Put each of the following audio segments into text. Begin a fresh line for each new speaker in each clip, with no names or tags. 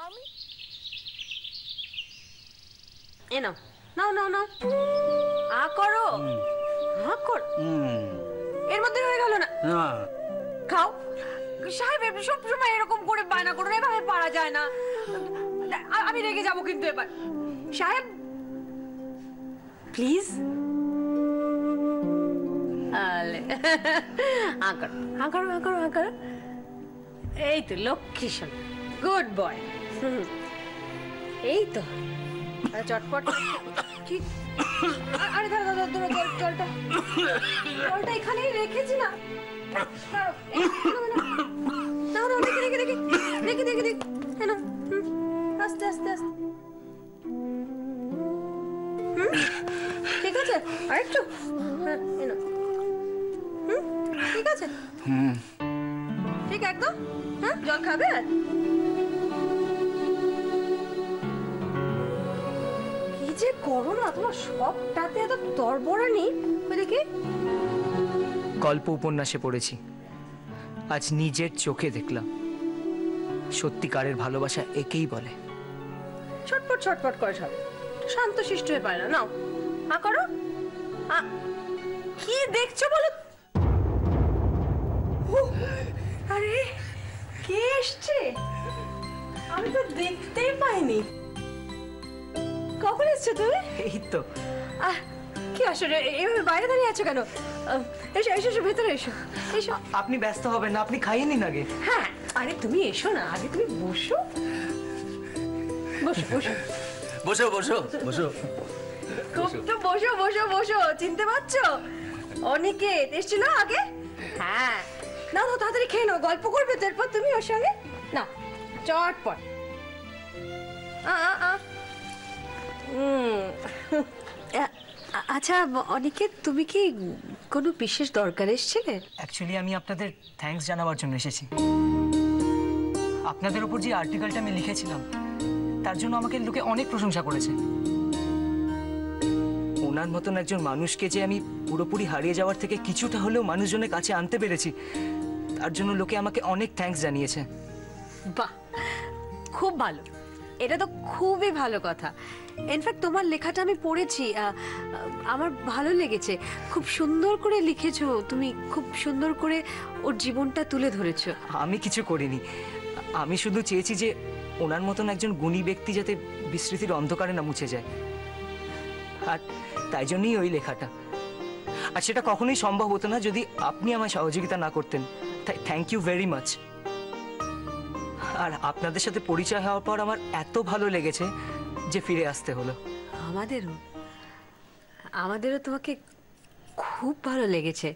আমি
এ নাও নাও নাও নাও, আ করো, আ কর, এর মধ্যে হয়ে গেল না? খাও। সাহেব সব সময় এরকম করে বায়না করুন, এভাবে পারা যায় না। আমি রেগে যাবো কিন্তু এবার। সাহেব প্লিজ। এই তো লক্ষ্মী শোন, গুড বয়। এই তো চটপট। ঠিক। আরে দাঁড়া দাঁড়া দাঁড়া, জলটা জলটা এখানেই রেখেছি না। না না, দেখে দেখে দেখে দেখে দেখে দেখে, হ্যাঁ, আস্তে আস্তে আস্তে। ঠিক আছে, আরেকটু। হ্যাঁ, ঠিক আছে, ঠিক একদম। হ্যাঁ, জল খাবে? কি যে করো না তোমার, সবটাতে এত তরবরানি। দেখি
গল্প উপন্যাসে পড়েছি, আজ নিজের চোখে দেখলাম সত্যিকারের ভালোবাসা একেই বলে।
ছটপট ছটপট করে সব, শান্ত শিষ্ট হয়ে পারে না। নাও আ করো। কি দেখছো বলো? আরে কে এসছে? আমি তো দেখতেই পাইনি। কখন এসছো তুমি?
এই তো।
কি আসলে এভাবে বাইরে দাঁড়িয়ে আছো কেন? এসো এসো এসো, ভেতরে এসো এসো।
আপনি ব্যস্ত হবেন না, আপনি খাইয়ে নিন আগে।
হ্যাঁ, আরে তুমি এসো না, আগে তুমি বসো বসো বসো
বসো বসো বসো
তো বসো বসো বসো। চিনতে পারছো? অনিকেত এসেছিল আগে। হ্যাঁ, না না, তাড়াতাড়ি খেয়ে নাও, গল্প করবে তো এরপর তুমি ওর সঙ্গে। না চটপট। আচ্ছা অনিকেত, তুমি কি কোনো বিশেষ দরকার এসেছিলে?
অ্যাকচুয়ালি আমি আপনাদের থ্যাঙ্কস জানাবার জন্য এসেছি। আপনাদের উপর যে আর্টিকেলটা আমি লিখেছিলাম তার জন্য আমাকে লোকে অনেক প্রশংসা করেছে। ওনার মতন একজন মানুষকে যে আমি পুরোপুরি হারিয়ে যাওয়ার থেকে কিছুটা হলেও মানুষজনের কাছে আনতে পেরেছি, তার জন্য লোকে আমাকে অনেক থ্যাঙ্কস জানিয়েছে।
বাহ, খুব ভালো, এটা তো খুবই ভালো কথা। ইনফ্যাক্ট তোমার লেখাটা আমি পড়েছি, আমার ভালো লেগেছে। খুব সুন্দর করে লিখেছো তুমি, খুব সুন্দর করে ওর জীবনটা তুলে ধরেছো।
আমি কিছু করিনি, আমি শুধু চেয়েছি যে ওনার মতন একজন গুণী ব্যক্তি যাতে বিস্মৃতির অন্ধকারে না মুছে যায়, আর তাই জন্যই ওই লেখাটা। আর সেটা কখনোই সম্ভব হতো না যদি আপনি আমায় সহযোগিতা না করতেন। তাই থ্যাংক ইউ ভেরি মাচ। আর আপনাদের সাথে পরিচয় হওয়ার পর আমার এত ভালো লেগেছে যে ফিরে আসতে হলো।
আমাদেরও আমাদেরও তোমাকে খুব ভালো লেগেছে।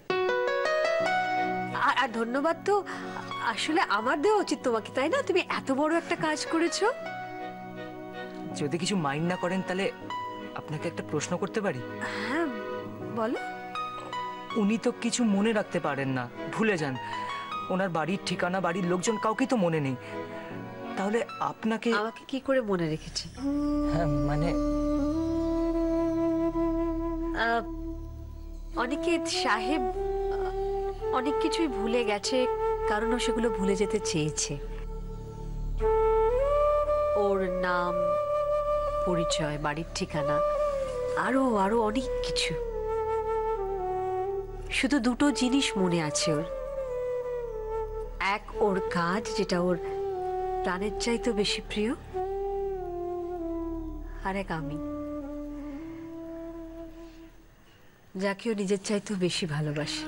আর ধন্যবাদ তো আসলে আমার দেওয়া উচিত তোমাকে, তাই না? তুমি এত বড় একটা কাজ করেছো।
যদি কিছু মাইন্ড না করেন তাহলে আপনাকে একটা প্রশ্ন করতে পারি?
হ্যাঁ বলো।
উনি তো কিছু মনে রাখতে পারেন না, ভুলে যান। ওনার বাড়ির ঠিকানা, বাড়ির লোকজন কাউকে তো মনে নেই, তাহলে আপনাকে
আমাকে কি করে মনে রেখেছে?
হ্যাঁ মানে
অনিকেত সাহেব অনেক কিছুই ভুলে গেছে, কারণ ও সেগুলো ভুলে যেতে চেয়েছে। ওর নাম, পরিচয়, বাড়ির ঠিকানা, আরো আরো অনেক কিছু। শুধু দুটো জিনিস মনে আছে ওর। এক ওর কাজ, যেটা ওর প্রাণের চাইতে বেশি প্রিয়, আর এক আমি, যাকে ও নিজের চাইতেও বেশি ভালোবাসে।